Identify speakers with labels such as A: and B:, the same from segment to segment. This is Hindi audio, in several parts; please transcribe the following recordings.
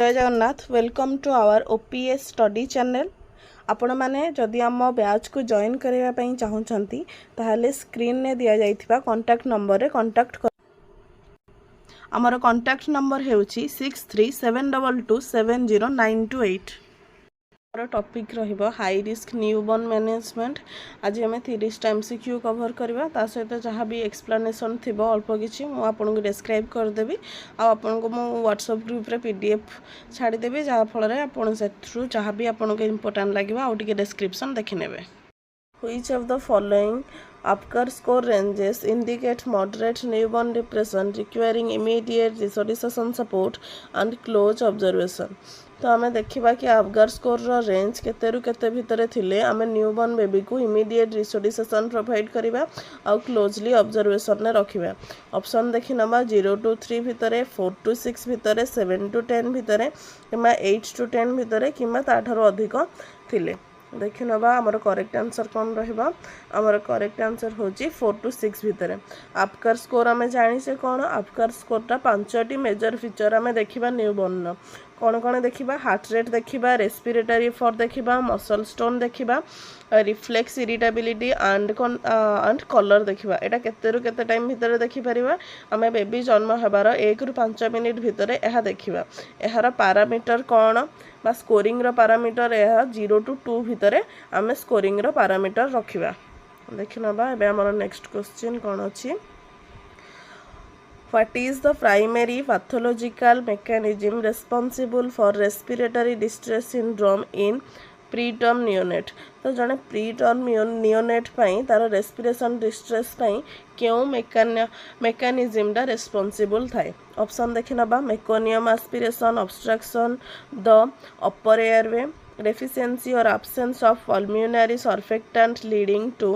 A: जय Jagannath welcome to our OPS study channel. आपण माने जदि आम बैच को जॉइन करबा पई चाहुचंती ताहाले स्क्रीन ने दिया जाइथिबा कांटेक्ट नंबर रे कांटेक्ट कर। आमर कांटेक्ट नंबर हेउची 6372270928। आमर टॉपिक रहिबो हाई रिस्क न्यूबॉर्न मैनेजमेंट। आज हमें 30 एमसीक्यू कवर करबा ता सहित जहाँ भी एक्सप्लेनेशन थिबो अल्प किछि मु आपन को डिस्क्राइब कर देबी आ आपन को मु व्हाट्सएप ग्रुप रे पीडीएफ छाडी देबी जहाँ फल रे आपन सेथ्रु जहाँ भी आपन को इंपोर्टेंट लागिबा आ टिके डिस्क्रिप्शन देखि नेबे। Which of the following Apgar score ranges indicate moderate newborn depression requiring immediate resuscitation support and close observation? तो आम देखा कि अपगार स्कोर रेंज केते केते भितर थिले आम न्यूबॉर्न बेबी को इमीडिएट रिसोडिसेशन प्रोवाइड करबा आ क्लोजली ऑब्जर्वेशन ने रखिबा। ऑप्शन देखि नबा 0 to 3 भितर, 4 to 6 भितर, 7 to 10 भितर किमा 8 to 10 भितर किमा ताठारो अधिक थिले। देखि नबा हमर करेक्ट आंसर कोन रहबा। हमर करेक्ट आंसर होची 4 to 6 भितर। अपगार स्कोर आम जानि से कोन अपगार स्कोरटा 5टी मेजर फीचर आम देखिबा न्यूबॉर्न कौन कौन देखा हार्ट रेट देखा रेस्पिरेटरी एफर्ट देखा मसल स्टोन देखा रिफ्लेक्स इरिटेबिलिटी एंड कलर देखा यहाँ केते टाइम भितर देखिपर आम बेबी जन्म होबार 1 ରୁ 5 मिनिट भितर यह देखा यार पारामीटर कौन बा स्कोरिंग पारामीटर यह 0 to 2 भितर आम स्कोरिंग पारामीटर रखा। देख नबा एबे हमर नेक्स्ट क्वेश्चन कौन अच्छी। What is the primary pathological mechanism responsible for respiratory distress syndrome in preterm neonate? तो जने preterm neonate पाई तार respiration distress पाई क्यों mechanism दा responsible थाए? ऑप्शन देखि नबा meconium aspiration, obstruction the upper airway, deficiency or absence of pulmonary surfactant leading to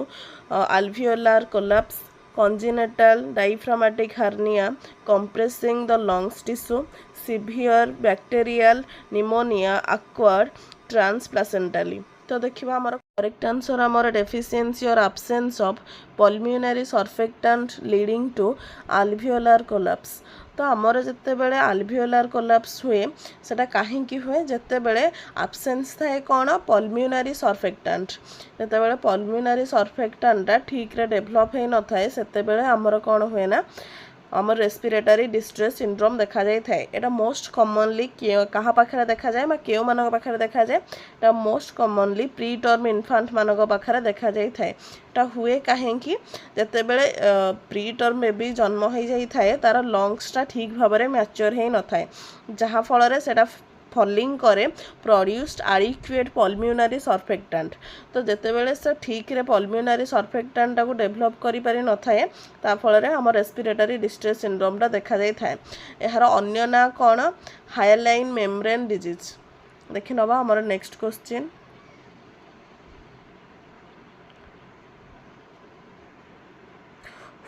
A: alveolar collapse, congenital diaphragmatic hernia compressing the lungs tissue, severe bacterial pneumonia acquired transplacentally। तो देखिबा हमर करेक्ट आंसर हमर deficiency or absence of pulmonary surfactant leading to alveolar collapse. तो आमर जिते बेले अल्वियोलार कोलैप्स हुए सेटा काहेकि हुए जिते बेले एब्सेंस थाए कौन पल्मोनरी सर्फेक्टेंट जिते बेले पल्मोनरी सर्फेक्टेंटा ठीक रे डेवलप हे न थाए सेते बेले आमर कौन हुए ना आमर रेस्पिरेटरी डिस्ट्रेस सिंड्रोम देखा जाए थाए। एटा मोस्ट कॉमनली कहा पाखरे देखा जाए बा केउ मानक पाखरे देखा जाए एटा मोस्ट कॉमनली प्री टर्म इन्फांट मानक पाखरे देखा जाए थाए। एटा हुए काहेकि जते बेले प्री टर्म बेबी जन्म हो जाई थाए तार लंग्सटा ठीक भाबरे मैच्योर हे न थाए जहा फल रे सेटा फॉलिंग करे प्रोड्यूस्ड एडिक्वेट पल्मोनरी सर्फेक्टेंट। तो जिते बेले से ठीक रे पल्मोनरी सर्फेक्टेंट को डेवलप करि पारि न थाए ता फल रे हमर रेस्पिरेटरी डिस्ट्रेस सिंड्रोम टा देखा जाय थाए। एहार अन्य ना कोन हाइलाइन मेम्ब्रेन डिजीज। देखि नबा हमर next question.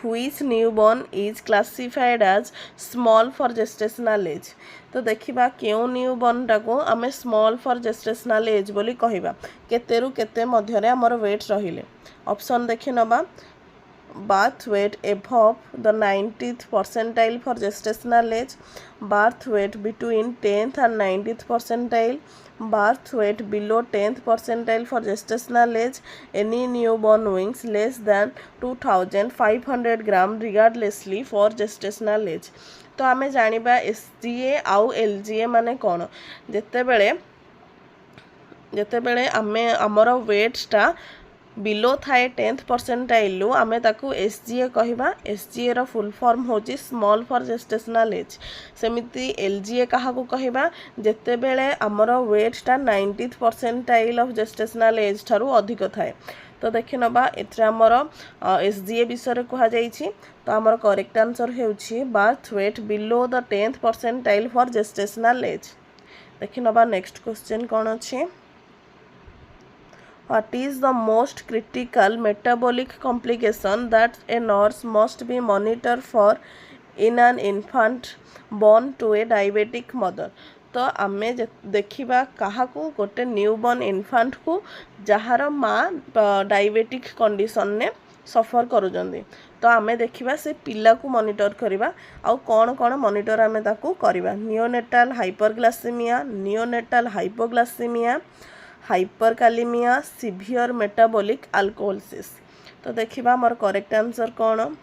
A: Which newborn is classified as small for gestational age? तो देखिबा केउ न्यूबॉर्न टाको आमे स्मॉल फॉर जेस्टेशनल एज बोली कहिबा केते रु केते मध्य रे हमर वेट रहिले। ऑप्शन देखि नबा birth weight above the 90th percentile for gestational age, birth weight between 10th and 90th percentile, birth weight below 10th percentile for gestational age, any newborn weighs less than 2500 gram regardlessly for gestational age। तो आमे जानिबा एसजीए आउ एलजीए माने कोन जेते बेले आमे हमर वेटटा बिलो थाए 10th परसेंटाइल आमे ताकू एसजीए कहिबा। एसजीए रो फुल फॉर्म होची स्मॉल फॉर जेस्टेशनल एज। सेमिति एलजीए काहा को कहिबा जेते बेले हमर वेटटा 90th percentile of gestational age थारु अधिक थाए। तो देखि नबा एथरा हमर एसजीए विषय कहा जाईछि। तो हमर करेक्ट आंसर हेउछि birth weight below the 10th percentile for gestational age. देखि नबा नेक्स्ट क्वेश्चन कोन अछि। What is the most critical metabolic complication that a nurse must be monitored for in an infant born to a diabetic mother? तो आमे देखिबा काहाकू गोटे न्यूबॉर्न इन्फांट को जहार माँ डायबिटिक कंडीशन ने सफर करुचंदी। तो आमे देखिबा से पिला को मॉनिटर करिबा आउ कौन कौन मॉनिटर आमे ताकू करिबा नियोनेटाल हाइपरग्लाइसेमिया नियोनेटाल हाइपोग्लाइसेमिया हाइपरकालेमिया सीवियर मेटाबॉलिक अल्कोहोलिसिस। तो देखिबा हमर करेक्ट आंसर कौन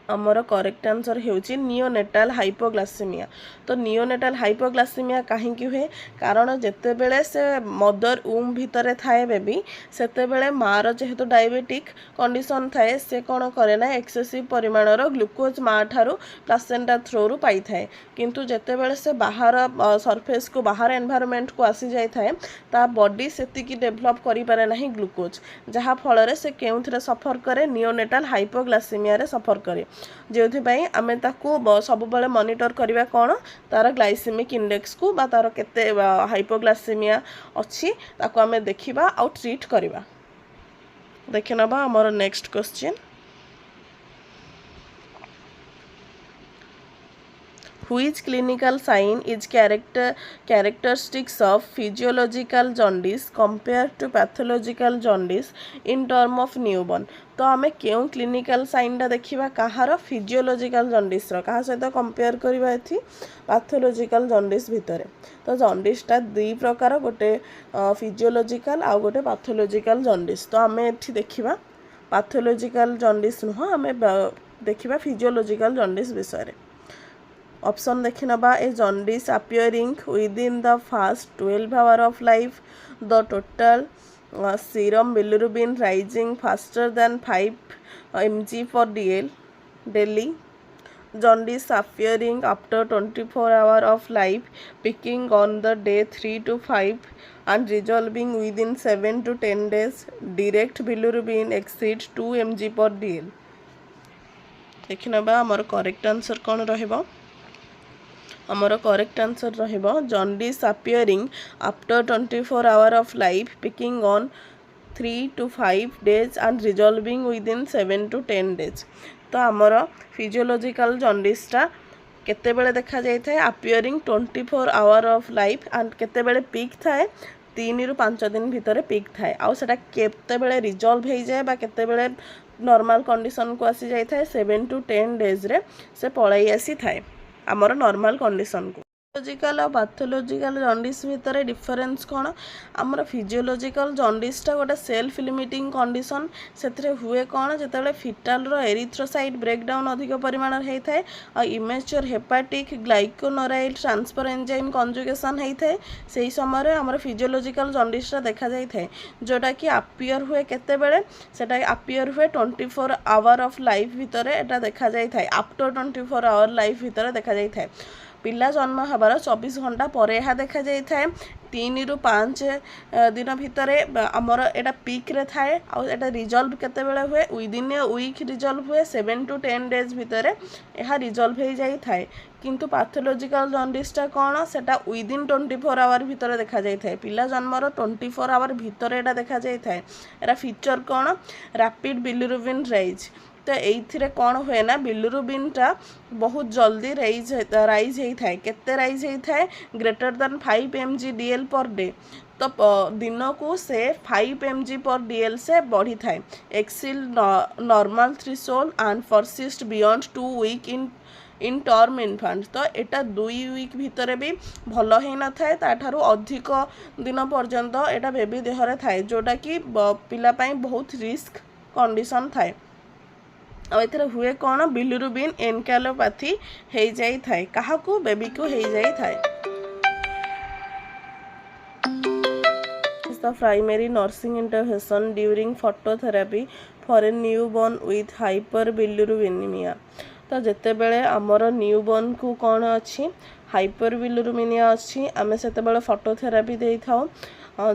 A: आमर करेक्ट आंसर होउची नियोनेटाल हाइपोग्लाइसेमिया। तो नियोनेटाल हाइपोग्लाइसेमिया कहीं हुए कारण जेते बेले से मदर ऊम भितर थाए बेबी सेते बेले मार जेहेतु डायबिटिक कंडीशन थाए से कौन करे ना एक्सेसिव परिमाणर ग्लूकोज माँ ठारू प्लासेंटा थ्रोरू पाई थाए किंतु जेते बेले से बाहर सरफेस को बाहर एनवायरनमेंट को आसी जाई थाए ता बॉडी सेतिकी डेवलप करि पारे नाही ग्लूकोज जहा फल से केउथरे सफर करे नियोनेटाल हाइपोग्लाइसेमिया रे सफर करे जो आमे ताकू सब बेले मॉनिटर करिवा कौन तार ग्लाइसेमिक इंडेक्स को बा तार केते हाइपोग्लाइसेमिया अच्छी ताकू आमे देखिबा आउ ट्रीट करिबा। देखि नबा हमर next question Which clinical sign is characteristics of physiological jaundice compared to pathological jaundice in term of newborn? तो आमे क्यों क्लिनिकल साइन टा देखिबा कहार फिजियोलॉजिकल जॉन्डिस रो कहा सहित कंपेयर करबा एथि पैथोलॉजिकल जॉन्डिस भितरे। तो जॉन्डिस टा दुई प्रकार गोटे फिजियोलॉजिकल आ गोटे पैथोलॉजिकल जॉन्डिस। तो आमे एथि देखिबा पैथोलॉजिकल जॉन्डिस नुह आमे देखिबा फिजियोलॉजिकल जॉन्डिस विषय रे। ऑप्शन देखि नबा ए jaundice appearing within the first 12 hours of life, the total serum bilirubin rising faster than 5 mg per dl daily, jaundice appearing after 24 hours of life, peaking on the day 3 to 5 and resolving within 7 to 10 days, direct bilirubin exceeds 2 mg per dl। देखि नबा हमर करेक्ट आंसर कोन रहबो आमर करेक्ट आंसर रहिबो jaundice appearing after 24 hours of life, picking on 3 to 5 days and resolving within 7 to 10 days। तो आमर फिजियोलॉजिकल जॉन्डिस टा केते बेले देखा जाय थाए appearing 24 hours of life and केते बेले पीक थाए 3 रु 5 दिन भितर पीक थाए आउ सेटा केते बेले रिजॉल्व हो जाए बा केते बेले नॉर्मल कंडीशन को आसी जाय थाए 7 to 10 डेज रे से पळाई आसी थाए आमर नॉर्मल कंडीशन को। फिजियोलॉजिकल और पैथोलॉजिकल जॉन्डिस भितर डिफरेंस कौन आमर फिजियोलॉजिकल जॉन्डिस टा गोटे सेल्फ लिमिटिंग कंडीशन से हुए कौन जिते फिटाल एरिथ्रोसाइट ब्रेकडाउन अधिक परिमाण होता है और immature hepatic glucuronyl transfer enzyme conjugation होता है से समय आमर फिजियोलॉजिकल जॉन्डिस टा देखा जाए था जोटा कि अपियर हुए केते बेले सेटा अपियर हुए 24 आवर ऑफ लाइफ भितर एटा देखा जाए था आफ्टर 24 आवर लाइफ भितर देखा जाए था पिला जन्म हबार 24 घंटा पर यह देखा जाए 3 रु 5 दिन भितर आमर एटा पीक रे थाए आ एटा रिजॉल्व केते बेले हुए विदिन ए वीक रिजॉल्व हुए 7 to 10 डेज भितर यह रिजॉल्व हो जाई थाए किंतु पैथोलॉजिकल जॉन्डिस टा कौन सेटा विदिन 24 आवर भितर देखा जाई थाए पिला जन्मर 24 आवर भितर एटा देखा जाई थाए एरा फीचर कौन रैपिड बिलिरुबिन राइज। तो ये कौन हुए ना बिलिरुबिन टा बहुत जल्दी राइज होता है केते राइज होता है greater than 5 mg dl per day. तो दिन को से 5 mg पर डीएल से बढ़ी थाए exceed normal threshold and persist beyond 2 week in term infant. तो एटा 2 वीक भितर भी भल हो न थाए ताठारु अधिक दिन पर्यंत एटा बेबी देहरे थाए जोटा कि पिला पाई बहुत रिस्क कंडीशन थाए और एथरे हुए कौन बिलिरुबिन एनकेलोपैथी हो जाई थाए काहाकू बेबी को हो जाई थाए। The primary nursing intervention during phototherapy for a newborn with hyperbilirubinemia। तो जिते बेले आमर न्यूबॉर्न को कौन अच्छी हाइपरबिलिरुबिनिया अच्छी आमे सेते बेले फोटोथेरापी दे थाउ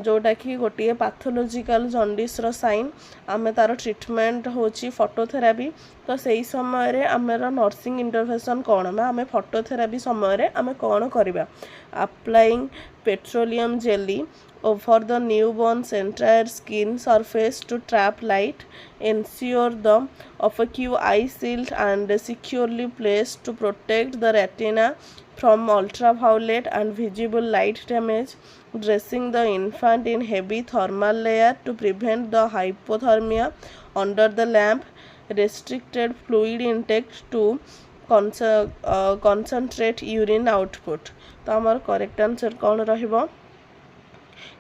A: जोटा कि गोटे पैथोलॉजिकल जॉन्डिस रो साइन आमे तार ट्रीटमेंट होची फोटोथेरापी। तो सही समय रे आमेर नर्सिंग इंटरवेंशन कौन मैं आमे फोटोथेरापी समय रे आमे कौन करिबा applying petroleum jelly over the newborn's entire skin surface to trap light, ensure the opaque eye shield and securely placed to protect the retina from ultraviolet and visible light damage, dressing the infant in heavy thermal layer to prevent the hypothermia under the lamp, restricted fluid intake to concentrate urine output. तो आमर करेक्ट आंसर कौन रहिबो?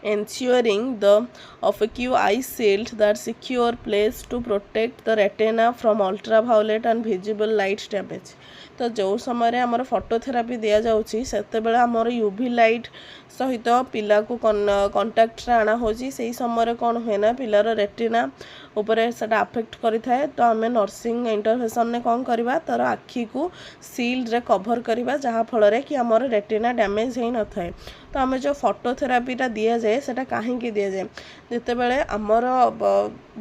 A: Ensuring the opaque eye shield that secure place to protect the retina from ultraviolet and visible light damage. तो जो समय आमर फोटोथेरापी दिया जाउची सेते बेले आमर यूवी लाइट सहित पिला को कंटाक्ट रे आना होची सेही समय कौन हुए ना पिलार रेटिना ऊपर सेटा अफेक्ट करि थाए तो आमे नर्सिंग इंटरवेंशन ने कौन करबा तार आखी को सील्ड रे कवर करबा जहा फल रे कि आमर रेटिना डैमेज हेई न थाए। तो आमे जो फोटोथेरापीटा दिया जाए सेटा काहे कि दिया जाए जेते बेले आमर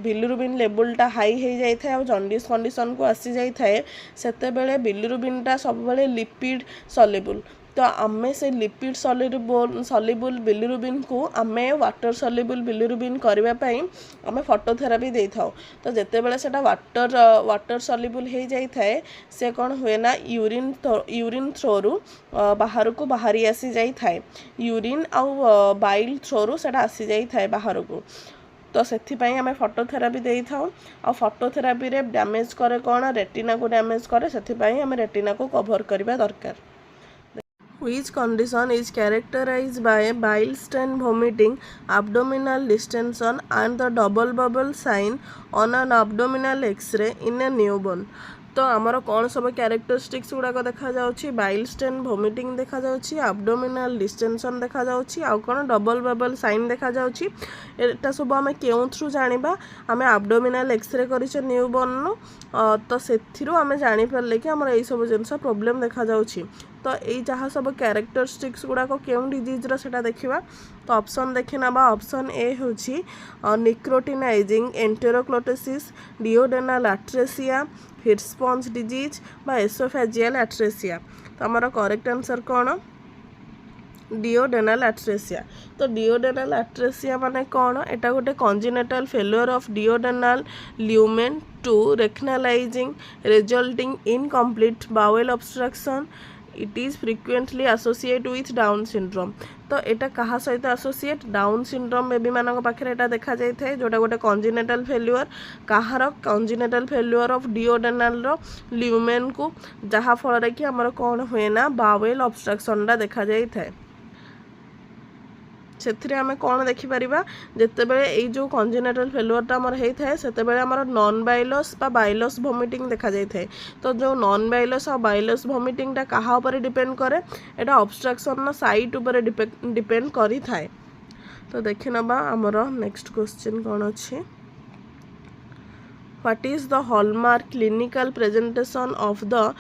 A: बिलिरुबिन लेवलटा हाई हो जाए थाए जॉन्डिस कंडीशन को आसी जाए थाए सेते बेले बिलिरुबिनटा सब बेले लिपिड सॉल्युबल। तो आमे से लिपिड सॉल्युबल बिलिरुबिन को आमे वाटर सॉल्युबल बिलिरुबिन करबा पई आमे फोटोथेरापी दे थाओ। तो जेते बेले सेटा वाटर सॉल्युबल हो जाए थाए से कौन हुए ना यूरिन थ्रोरु बाहर को बाहरी आसी जाए थाए यूरिन आउ बाइल थ्रोरु सेटा आसी जाए थाए बाहर को। तो से आम फोटोथेरापी दे था आ फोटोथेरापी रे डैमेज करे कौन रेटिना को डैमेज करे से आम रेटिना को कवर करबा दरकार। Which condition is characterized by bile stain vomiting, abdominal distension and the double bubble sign on an abdominal X-ray in a newborn? तो आमर कौन सब क्यारेक्टरिस्टिक्स गुड़ाक देखा जाउछि बाइल स्टेन वोमिटिंग देखा जाउछि एब्डोमिनल डिस्टेंशन देखा जाउछि आ कौन डबल बबल साइन देखा जाउछि एटा सब आमे केउ थ्रू जानिबा आमे एब्डोमिनल एक्सरे करिछ न्यूबॉर्न तो सेथिरु आमे जानि परले कि हमर एई सब जिंस प्रॉब्लम देखा जाउछि। तो यही जहाँ सब क्यारेक्टरिस्टिक्स गुड़ाक केउं डिजीज रा सेटा देखिबा। तो ऑप्शन देखि नबा ऑप्शन ए होछि निक्रोटिनाइजिंग एंटेरोक्लोटेसिस डिओडेनल एट्रेसिया हिट्सपॉन्ज डिजीज बा एसोफेजियल एट्रेसिया। तो हमारा करेक्ट आंसर कौन डिओडेनल एट्रेसिया। तो डिओडेनल एट्रेसिया माने कौन एटा गोटे congenital failure of duodenal lumen to recanalising resulting in complete bowel obstruction it is frequently associate with Down syndrome. तो एटा कहा सहित एसोसिएट डाउन सिंड्रोम बेबी मानक पाखे एटा देखा जाए थे जोटा गोटे कंजेनिटल फेल्युअर कहार कंजेनिटल फेल्युअर ऑफ डिओडेनल रो ल्यूमेन को जहा फल कि हमर कौन हुए ना बावेल ऑब्स्ट्रक्शन देखा जाए थे। से आम कौन देखिपर जितेबले यही जो कंजेनिटल फेल्युअरटा आमर होता है से नॉन बाइलस बा बाइलस वोमिटिंग देखा जाए। तो जो नॉन बाइलस और बाइलस वोमिटिंगटा कहा ऊपर डिपेंड करे एटा ऑब्स्ट्रक्शन साइट ऊपर डिपेंड करी थाए। तो देखि नबा आमर नेक्स्ट क्वेश्चन कौन अच्छे what is the hallmark clinical presentation of the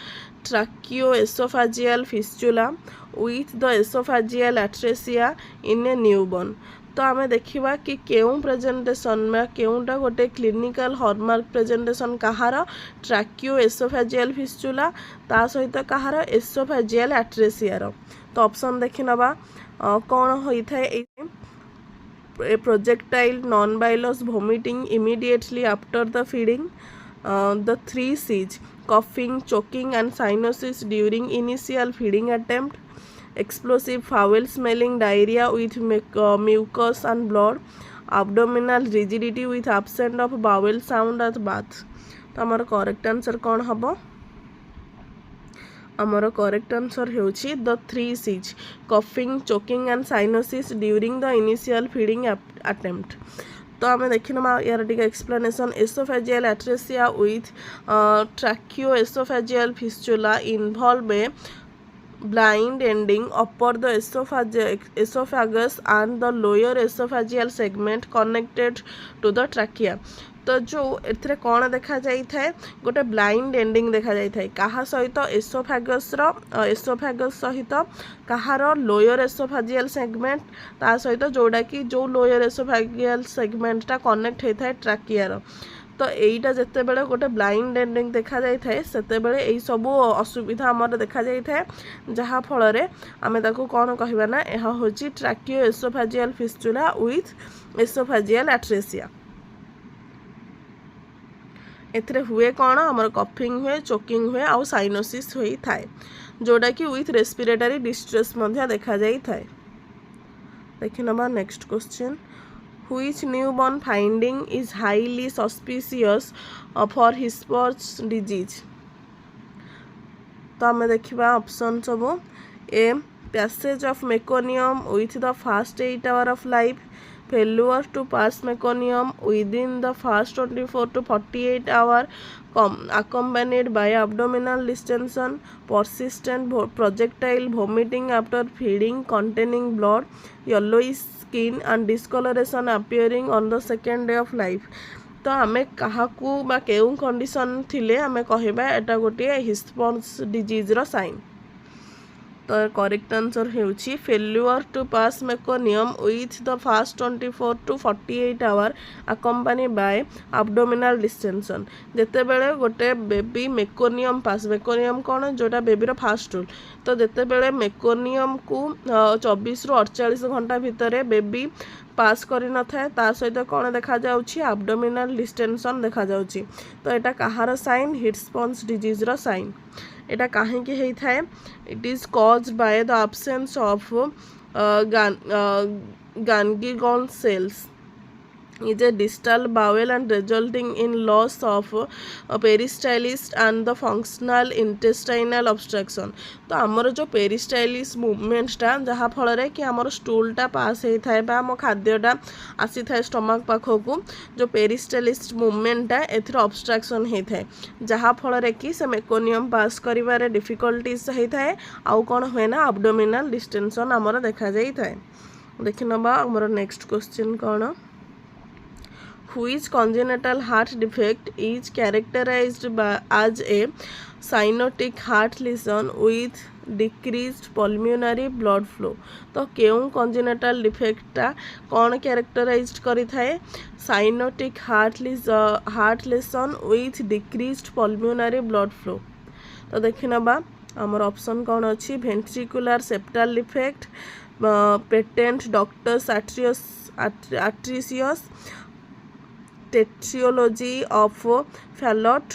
A: tracheoesophageal fistula with the esophageal atresia in a newborn। तो आम देखा कि केउं प्रेजेंटेशन में केउंटा गोटे क्लिनिकल हॉलमार्क प्रेजेंटेशन कहार ट्राकियोएसोफेजियल फिस्टुला ता सहित कहार एसोफेजियल एट्रेसिया। तो ऑप्शन देखि नबा कौन होता है a projectile non-bilous vomiting immediately after the feeding, the 3 C's coughing, choking and cyanosis during initial feeding attempt, explosive foul smelling diarrhea with mucus and blood, abdominal rigidity with absence of bowel sound at birth। तो हमारा करेक्ट आंसर कौन हबो आमर करेक्ट आंसर होछि the 3 C's coughing, choking and cyanosis during the initial feeding attempt। तो आम देखना यार टी explanation oesophageal atresia with tracheoesophageal fistula involve a blind ending upper the esophagus and the lower esophageal segment connected to the trachea। तो जो एथिरे कौन देखा जाई थाए गोटे ब्लाइंड एंडिंग देखा जाई थाए कहा सहित एसोफेगस सहित कहार लोअर एसोफेजियल सेगमेंट ता सहित जोड़ा कि जो लोअर एसोफेजियल सेगमेंटटा कनेक्ट होता है ट्राकियार। तो यहीटा जिते बड़े गोटे ब्लाइंड एंडिंग देखा जाए थे सेते बड़े यही सब असुविधा आमर देखा जाए थे जहाँ फल आम ताको कौन कहबा ना यह होची ट्राकियोएसोफेजियल फिस्टुला विथ एसोफेजियल एट्रेसिया। एथिरे हुए कौन आमर कफिंग हुए, चोकिंग हुए आउ साइनोसिस होई थाए जोड़ा कि विथ रेस्पिरेटरी डिस्ट्रेस मध्य देखा जाई थाए। देखि नबा next question Which newborn finding is highly suspicious for Hisp's disease? तो आम देखा ऑप्शन सब a passage of meconium with the first 8 hours of life, failure to pass meconium within the first 24 to 48 hours accompanied by abdominal distension, persistent projectile vomiting after feeding containing blood, yellowish skin and discoloration appearing on the second day of life. तो आमे काहाकू बा केउ कंडीशन थिले आमे कहबा एटा गोटे हिस्पन्स डिजीज रो साइन. तो करेक्ट आंसर हेउची failure to pass meconium with the first 24 to 48 hours accompanied by abdominal distension. जेते बेले गोटे बेबी मेकोनियम पास, मेकोनियम कौन जोटा बेबीर फास्ट रूल, तो जेते बेले मेकोनियम को 24 ରୁ 48 घंटा भितर बेबी पास करि न थाए ता सहित कौन देखा जाउची एब्डोमिनल डिस्टेंशन देखा जाउची. तो एटा कहार साइन? हिस्पन्स डिजीज रो साइन. एटा काहेकि हेई थाए? It is caused by the absence of ganglion cells is a distal bowel and resulting in loss of peristalsis and the functional intestinal obstruction. तो आमर जो पेरिस्टाइलिस मूवमेंटा जहाँ फल कि आमर स्टूलटा पास होता है बा आम खाद्यटा आसी थाए स्टमक पाखक, जो पेरिस्टाइलिस मूवमेंटा एथर ऑब्स्ट्रक्शन होता है जहाँ फल कि से मेकोनियम पास करिवारे डिफिकल्टीज होता है. आउ कौन हुए ना एब्डोमिनल डिस्टेंशन आमर देखा जाई थाए. देखि नबा आमर नेक्स्ट क्वेश्चन कौन? Which congenital heart defect is characterized as a cyanotic heart lesion with decreased pulmonary blood flow? तो केउं congenital defect कौन characterized करी थाए? cyanotic heart lesion with decreased pulmonary blood flow. तो देखि नबा आमर ऑप्शन कौन अच्छी? ventricular septal defect, patent ductus arteriosus, tetralogy of Fallot,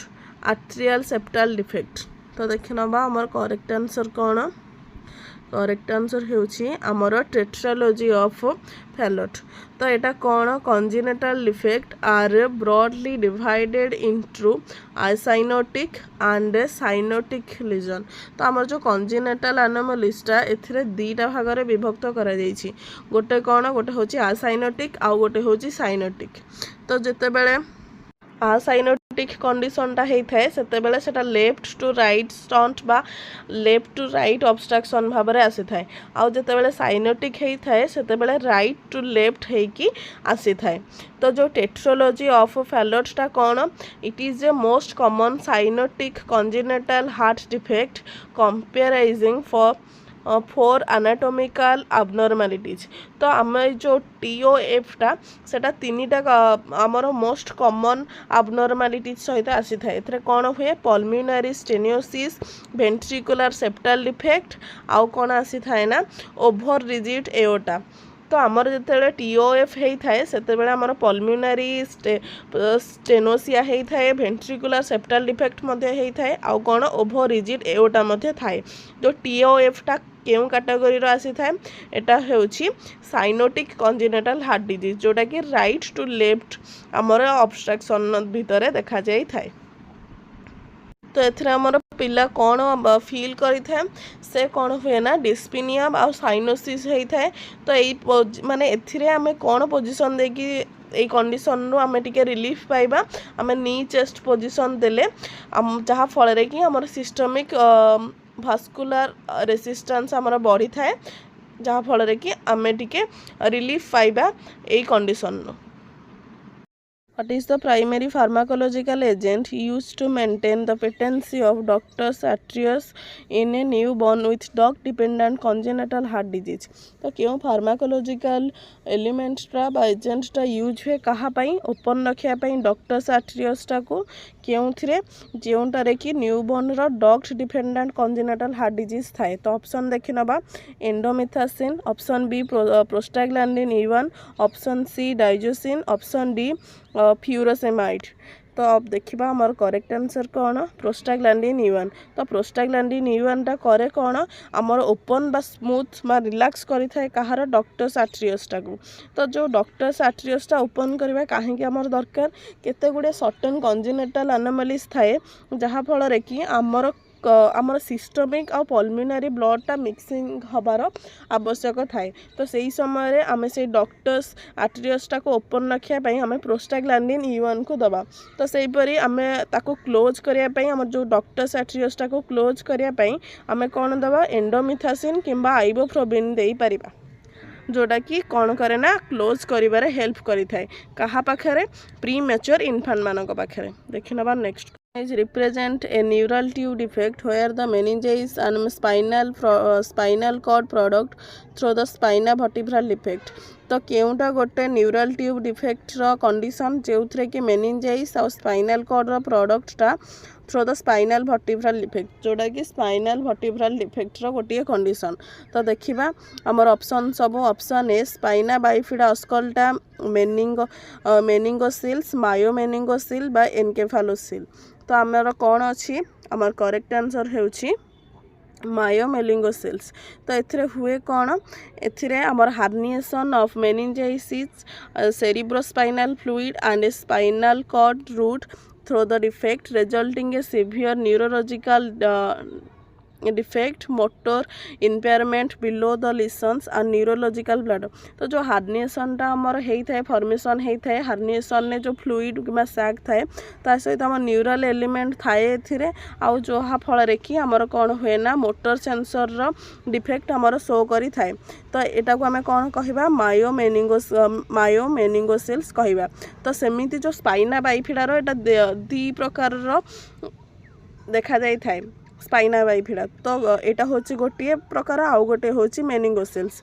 A: atrial septal defect. तो देखि नबा हमर करेक्ट आंसर कौन? करेक्ट आंसर हेउची हमर टेट्रालॉजी ऑफ फैलोट. तो एटा कौन? Congenital defect are broadly divided into cyanotic and cyanotic lesion. तो आमर जो कंजेनिटल एनोमलीसटा एथिरे दीटा भागरे विभक्त करा जायछि. गोटे कौन? गोटे होची आसाइनोटिक आउ गोटे होची साइनोटिक. तो जेते बेले आसाइनोटिक कंडीशनटा होता है सेते बेले सेटा लेफ्ट टू राइट स्टंट बा लेफ्ट टू राइट ऑब्स्ट्रक्शन भाव में आसी थाए. आउ जेते बेले साइनोटिक होता है सेते बेले राइट टू लेफ्ट होइकी आसी थाए. तो जो टेट्रोलॉजी ऑफ फैलोटटा कौन? It is a most common cyanotic congenital heart defect comprising four anatomical abnormalities. तो आम जो TOFटा सेटा तीनिटा आमर मोस्ट कॉमन abnormalities सहित आसी थाए. एथरे कौन हुए? Pulmonary stenosis, ventricular septal defect आउ कौन आसी थाए ना ओभर रिजिड एओर्टा. तो आमर जिते TOF होता है से आमर पल्मोनरी स्टेनोसिया होता है, वेंट्रिकुलर सेप्टल डिफेक्ट होता है आउ कौन ओभर रिजिड एओर्टा थाए. जो TOFटा केउ कैटेगरी आसी थाए? एटा हेउची साइनोटिक कंजेनिटल हार्ट डिजीज जोटा कि राइट टू लेफ्ट आमर ऑब्स्ट्रक्शन भितर देखा जाई थाए. तो एथरे आमर पिला कौन फील करी थाए? से कौन हुए ना डिस्पिनिया आ साइनोसिस होता है. तो यही माने एथिरे आमे कौन पोजिशन देकी এই कंडीशन रू आमे टिके रिलीफ पाइबा. आमे नी चेस्ट पोजिशन देले जहाँ फल कि आमर सिस्टमिक भास्कुलार रेसिस्टेंस आमर बढ़ी थाए जहाँ फल कि आमे टिके रिलीफ पाइबा এই कंडीशन रू. What is the primary pharmacological agent used to maintain the patency of ductus arteriosus in a newborn with drug-dependent congenital heart disease? तो क्यों फार्माकोलॉजिकल एलिमेंट्सटा बा एजेंट्सटा यूज हुए कहाँपाई? ओपन रखापी डक्टस आर्टेरियसटा को क्योंथिरे जोटारे कि newborn duct dependent congenital heart disease थाए. तो ऑप्शन देखि नबा indomethacin, option B prostaglandin E1, option C digoxin, option D furosemide. तो अब देखिबा हमर करेक्ट आंसर कौन प्रोस्टाग्लैंडिन E1 तो प्रोस्टाग्लैंडिन E1 टा करे कौन हमर ओपन बा स्मूथ बा रिलैक्स करि थाए कहार डक्टर्स आर्टरियस टाकू तो जो डक्टर्स आर्टरियस टा ओपन करबा काहे कि हमर दरकार केते गुडे सर्टेन कंजेनिटल एनोमलीज थाए जहा फल रे कि आमर सिस्टमिक आ पल्मोनारी ब्लड टा मिक्सिंग हबार आवश्यक थाए तो सही समय रे आमे से डॉक्टर्स आर्टरियस टा को ओपन रखिया पई हमें प्रोस्टाग्लैंडिन E1 को दबा तो सही परी आमे ताको क्लोज करिया पई हमर जो डॉक्टर्स आर्टरियस टा को क्लोज करिया पई हमें कोन दबा एंडोमिथासिन किंबा आइबोफ्लोविन देई परिबा जोटा कि कौन करे ना क्लोज करिबारे हेल्प करि थाए कहा पाखरे प्री मैच्योर इन्फेंट मानक पाखरे देखि नबा next is represent a neural tube defect where the meninges and spinal cord product through the spina vertebral defect तो केउटा गोटे न्यूरल ट्यूब डिफेक्ट रो कंडीशन जेउथरे कि मेनिंजाइस और स्पाइनल कॉर्ड रो प्रोडक्ट टा through the spinal vertebral defect जोटा कि स्पाइनल वर्टिब्रल डिफेक्ट रो गोटे कंडीशन तो देखिबा हमर ऑप्शन सब ऑप्शन ए स्पाइना बाइफिडा अस्कल्टा मेनिंगोसिल्स मायोमेनिंगोसिल बा एनकेफालोसिल तो आमर कौन अच्छी आमर करेक्ट आंसर हेउची मायोमेलिंगोसेल्स तो एथिरे हुए कौन एथिरे आमर herniation of meninges cerebrospinal fluid and spinal cord root through the defect resulting a severe neurological defect motor impairment below the lesions and neurological blood तो जो हार्निएशन टा हमर हेई थाए फॉर्मेशन हेई थाए हार्निएशन ने जो फ्लूइड किबा सैक थाए ता सहित हमर न्यूरल एलिमेंट थाए एथिरे आ जो हा फल रे कि हमर कोन होए ना मोटर सेंसर रो डिफेक्ट हमर शो करी थाए तो एटा को हमें कोन कहिबा मायोमेनिंगोसेल्स कहिबा तो सेमिति जो स्पाइना बाइफिडा रो एटा दी प्रकार रो देखा जाई थाए स्पाइना बाइफिडा तो एटा होची गोटे प्रकार आउ गोटे होची मेनिंगोसेल्स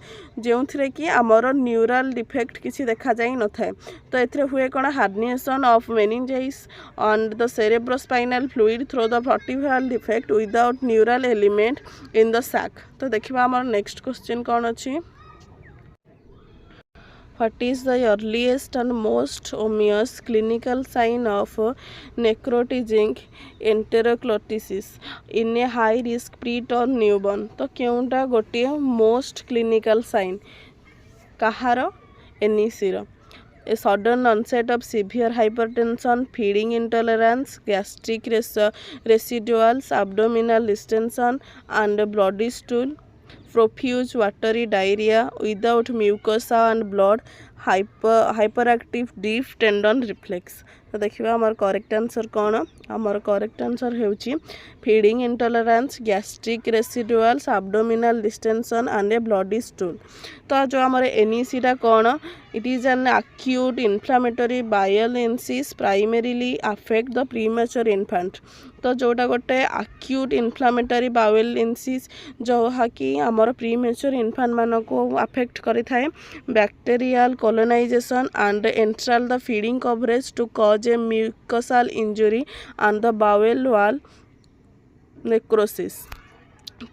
A: जेउथरे कि हमर न्यूरल डिफेक्ट किछि देखा जाई न थाए तो एथरे हुए कोन herniation of meninges and the cerebrospinal fluid through the vertebral defect without neural element in the sac तो देखिबा हमर नेक्स्ट क्वेश्चन कोन अछि What is the earliest and most obvious clinical sign of necrotizing enterocolitis in a high risk preterm newborn तो केउंटा गोटे most clinical sign Kahar NEC row a sudden onset of severe hypertension, feeding intolerance, gastric residuals, abdominal distension and bloody stool, profuse watery diarrhea without mucosa and blood, hyperactive deep tendon reflex तो देखिबा हमर करेक्ट आंसर कोन हमर करेक्ट आंसर हेउची feeding intolerance gastric residuals abdominal distension and a bloody stool तो जो हमर एनईसी टा कोन it is an acute inflammatory bile enzymes primarily affect the premature infant तो जोटा गोटे acute inflammatory bowel enzymes जो हाकि हमर प्रीमेच्योर इन्फेंट मान को अफेक्ट करि थाए bacterial colonization and enteral the feeding coverage to cause a mucosal injury and the bowel wall necrosis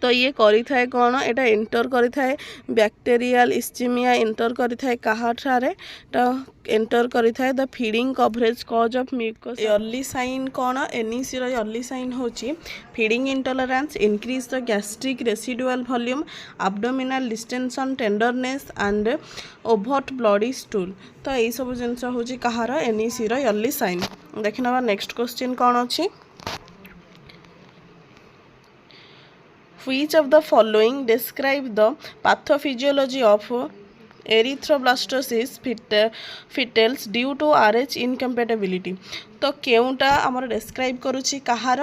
A: तो ये करी थाए कौन एटा एंटर करी थाए बैक्टीरियल इस्चिमिया एंटर करी थाए कहा ठारे तो एंटर करी थाए the feeding coverage cause of mucus early sign कौन एनईसी रो अर्ली साइन होची feeding intolerance increase the gastric residual volume abdominal distension tenderness and overt bloody stool तो यही सब जिनस होची कहार एनईसी रो अर्ली साइन देखिनबा नेक्स्ट क्वेश्चन कौन अछि Which of the following describe the pathophysiology of erythroblastosis fetals due to RH incompatibility तो केउटा हमर डिस्क्राइब करूची कहार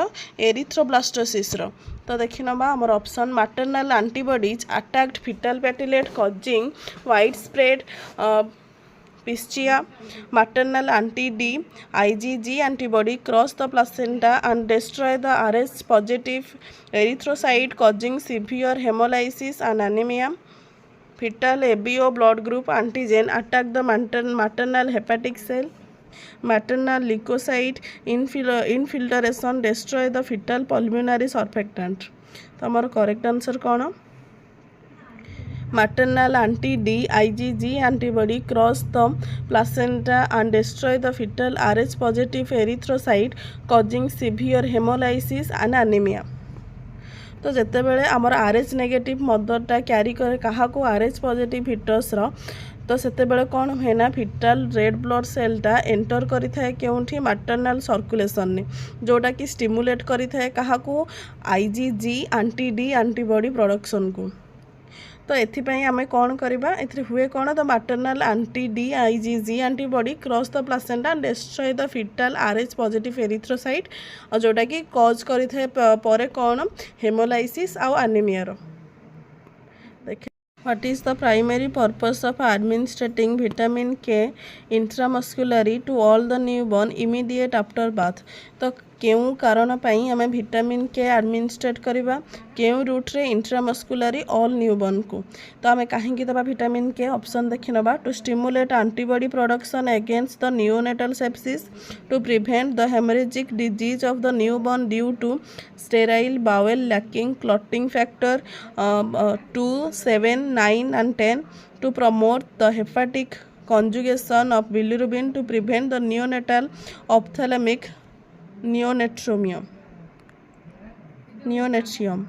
A: एरिथ्रोब्लास्टोसिस रो तो देखिनबा हमर option maternal antibodies attacked fetal platelet causing wide spread Pischia, maternal anti-D, IgG antibody cross the placenta and destroy the Rh positive erythrocyte causing severe hemolysis and anemia. Fetal ABO blood group antigen attack the maternal hepatic cell. Maternal leukocyte infiltration destroy the fetal pulmonary surfactant. तो हमारा करेक्ट आंसर कौन maternal anti-D IgG antibody cross the placenta and destroy the fetal Rh positive erythrocyte causing severe hemolysis and anemia. तो जितेबाला आमर RH नेगेटिव मदरटा क्यारी करे क्या RH पॉजिटिव फिटसर तो सेते कौन हुए ना फिटाल रेड ब्लड सेलटा एंटर करि थाए केउठी मैटरनल सर्कुलेशन ने जोटा कि स्टिमुलेट करि थाए क्या IgG एंटी-D एंटीबॉडी प्रोडक्शन को। तो एथिपाई आमे कौन करबा एथि हुए कौन the maternal anti D IgG antibody cross the placenta and destroy the fetal RH positive erythrocyte और जोटा कि कॉज करि थाए परे कौन हेमोलाइसिस आ एनीमिया रो। देख What is the primary purpose of administering vitamin K intramuscularly to all the newborn immediate after birth? तो केउ कारण पाई हमें विटामिन के एडमिनिस्ट्रेट करबा केउ रूट रे इंट्रामस्कुलरी ऑल न्यूबॉर्न को। तो आमे काहेकि दबा विटामिन के ऑप्शन देखि नबा to stimulate antibody production against the neonatal sepsis to prevent the haemorrhagic disease of the newborn due to sterile bowel lacking clotting factor 2, 7, 9 and 10 to promote the hepatic conjugation of bilirubin to prevent the neonatal ophthalmic neonatropia neonatium।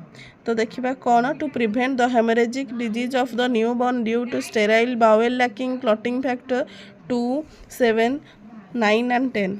A: तो देखिबा कौन to prevent the haemorrhagic disease of the newborn due to sterile bowel lacking clotting factor 2, 7, 9 and 10।